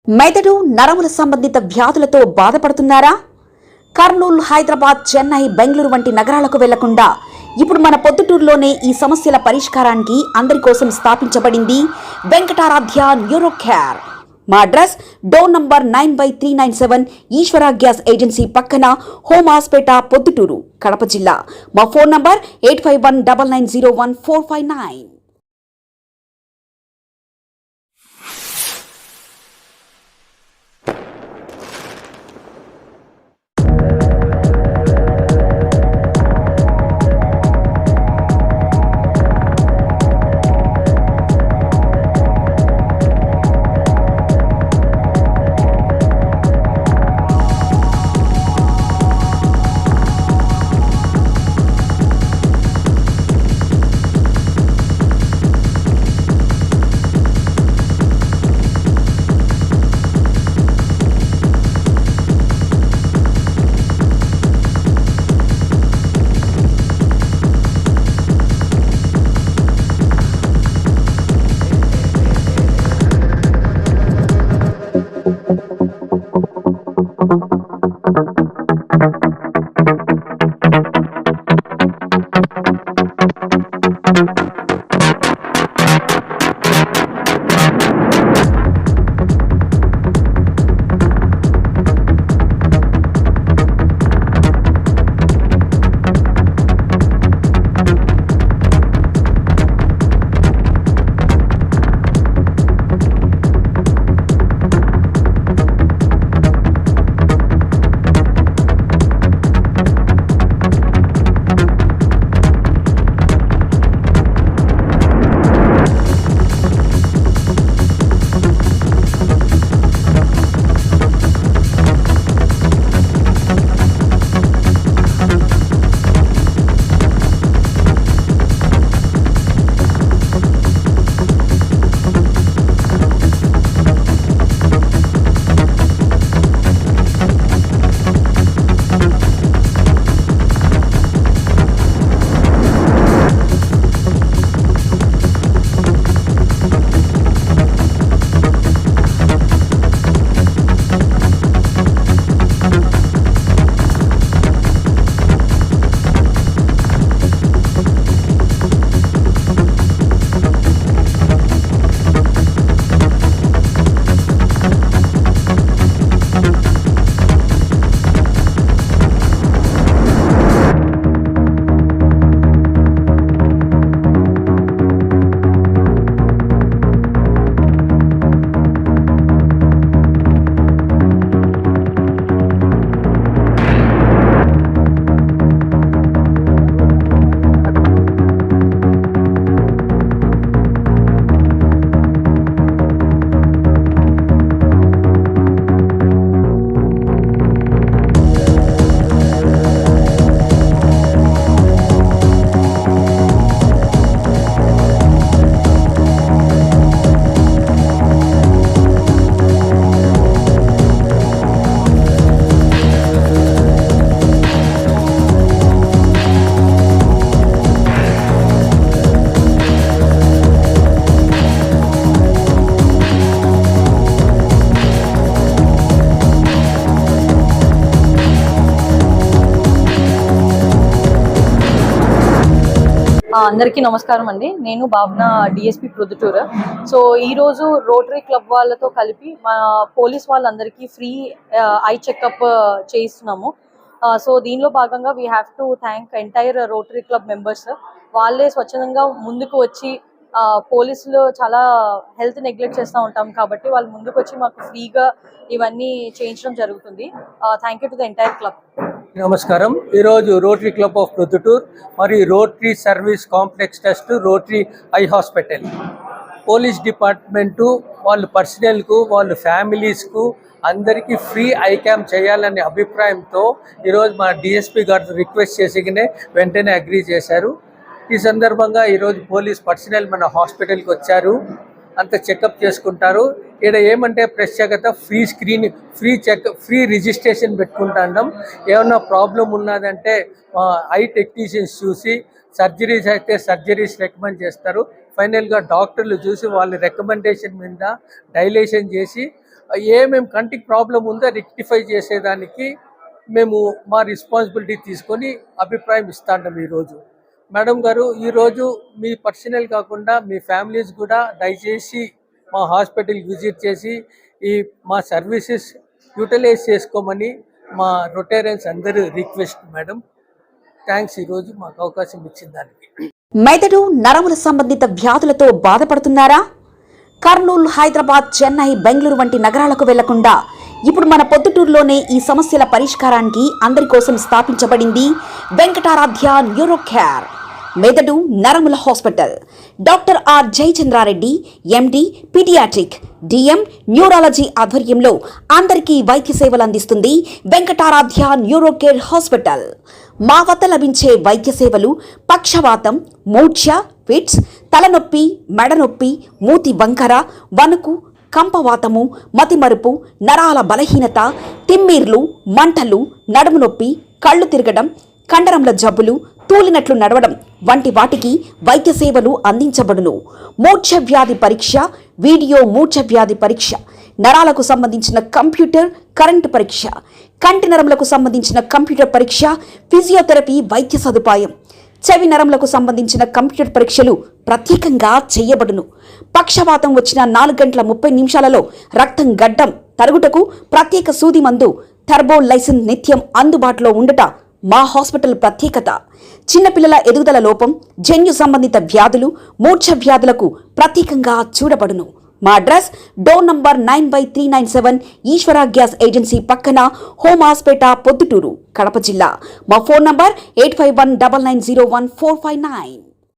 మెదడు నరముల సంబంధిత వ్యాధులతో బాధపడుతున్నారా? కర్నూలు, హైదరాబాద్, చెన్నై, బెంగళూరు వంటి నగరాలకు వెళ్లకుండా ఇప్పుడు మన పొద్దుటూరులోనే ఈ సమస్యల పరిష్కారానికి అందరి కోసం స్థాపించబడింది వెంకటారాధ్య న్యూరో కేర్. మా అడ్రస్ డోర్ నంబర్ 9/397 ఈశ్వర గ్యాస్ ఏజెన్సీ పక్కన, హోమాస్పేట, పొద్దుటూరు, కడప జిల్లా. మా ఫోన్ నంబర్ 8519901459. అందరికీ నమస్కారం అండి. నేను భావన, డిఎస్పీ ప్రొద్దుటూరు. సో ఈరోజు రోటరీ క్లబ్ వాళ్ళతో కలిపి మా పోలీస్ వాళ్ళందరికీ ఫ్రీ ఐ చెకప్ చేయిస్తున్నాము. సో దీనిలో భాగంగా we have to thank entire rotary club members. వాళ్ళే స్వచ్ఛందంగా ముందుకు వచ్చి, పోలీసులు చాలా హెల్త్ నెగ్లెక్ట్ చేస్తూ ఉంటాం కాబట్టి వాళ్ళు ముందుకు వచ్చి మాకు ఫ్రీగా ఇవన్నీ చేయించడం జరుగుతుంది. Thank you to the entire club. నమస్కారం. ఈరోజు రోటరీ క్లబ్ ఆఫ్ ప్రొద్దుటూర్ మరియు rotary service complex trust, rotary eye hospital, police department వాళ్ళు పర్సనల్కు, వాళ్ళ ఫ్యామిలీస్కు అందరికీ ఫ్రీ ఐ క్యాంప్ చేయాలనే అభిప్రాయంతో ఈరోజు మా డిఎస్పీ గారు రిక్వెస్ట్ చేసిగానే వెంటనే అగ్రీ చేశారు. ఈ సందర్భంగా ఈరోజు పోలీస్ పర్సనల్ మన హాస్పిటల్కి వచ్చారు. అంత చెకప్ చేసుకుంటారు. ఇక్కడ ఏమంటే ప్రత్యేకత ఫ్రీ స్క్రీనింగ్, ఫ్రీ రిజిస్ట్రేషన్ పెట్టుకుంటాం. ఏమన్నా ప్రాబ్లం ఉన్నదంటే ఐ టెక్నీషియన్స్ చూసి, సర్జరీస్ అయితే సర్జరీస్ రికమెండ్ చేస్తారు. ఫైనల్గా డాక్టర్లు చూసి వాళ్ళ రికమెండేషన్ మీద డైలేషన్ చేసి ఏమేమి కంటికి ప్రాబ్లం ఉందో రెక్టిఫై చేసేదానికి మేము మా రెస్పాన్సిబిలిటీ తీసుకొని అభిప్రాయం ఇస్తాంటాం ఈరోజు. మేడం గారు, ఈరోజు మీ పర్సనల్ కాకుండా మీ ఫ్యామిలీస్ కూడా దయచేసి మా హాస్పిటల్కి విజిట్ చేసి మా సర్వీసెస్ యూటిలైజ్ చేసుకోమని మా రొటేరియన్స్ అందరూ రిక్వెస్ట్ మేడం. థ్యాంక్స్ ఈరోజు మాకు అవకాశం ఇచ్చిన దానికి. మెదడు నరముల సంబంధిత వ్యాధులతో బాధపడుతున్నారా? కర్నూలు, హైదరాబాద్, చెన్నై, బెంగళూరు వంటి నగరాలకు వెళ్లకుండా ఇప్పుడు మన పొద్దుటూరులోనే ఈ సమస్యల పరిష్కారానికి అందరి కోసం స్థాపించబడింది వెంకటారాధ్య న్యూరో కేర్ మెదడు నరముల hospital. Doctor R Jayachandra Reddy, MD, paediatric, DM, neurology ఆధ్వర్యంలో అందరికీ వైద్య సేవలు అందిస్తుంది వెంకటారాధ్య న్యూరో కేర్ హాస్పిటల్. మా వద్ద లభించే వైద్య సేవలు పక్షవాతం, మూర్ఛ, ఫిట్స్, తలనొప్పి, మెడనొప్పి, మూతి వంకర, వణుకు, కంపవాతము, మతిమరుపు, నరాల బలహీనత, తిమ్మిర్లు, మంటలు, నడుము నొప్పి, కళ్ళు తిరగడం, కండరముల జబ్బులు, తూలినట్లు నడవడం వంటి వాటికి వైద్య సేవలు అందించబడును. మూర్ఛ వ్యాధి పరీక్ష, వీడియో మూర్ఛ వ్యాధి పరీక్ష, నరాలకు సంబంధించిన కంప్యూటర్ కరెంటు పరీక్ష, కంటి నరములకు సంబంధించిన కంప్యూటర్ పరీక్ష, ఫిజియోథెరపీ వైద్య సదుపాయం, చెవి నరములకు సంబంధించిన కంప్యూటర్ పరీక్షలు ప్రత్యేకంగా చేయబడును. పక్షవాతం వచ్చిన 4 గంటల 30 నిమిషాలలో రక్తం గడ్డం తరుగుటకు ప్రత్యేక సూది మందు థర్బోలైసిన్ నిత్యం అందుబాటులో ఉండుట మా హాస్పిటల్ ప్రత్యేకత. చిన్నపిల్లల ఎదుగుదల లోపం, జన్యు సంబంధిత వ్యాధులు, మూర్ఛ వ్యాధులకు ప్రత్యేకంగా చూడబడును. మా అడ్రస్ డోర్ నంబర్ 9/397 ఈశ్వర గ్యాస్ ఏజెన్సీ పక్కన, హోమాస్పేట, పొద్దుటూరు, కడప జిల్లా. మా ఫోన్ నంబర్ 8519901459.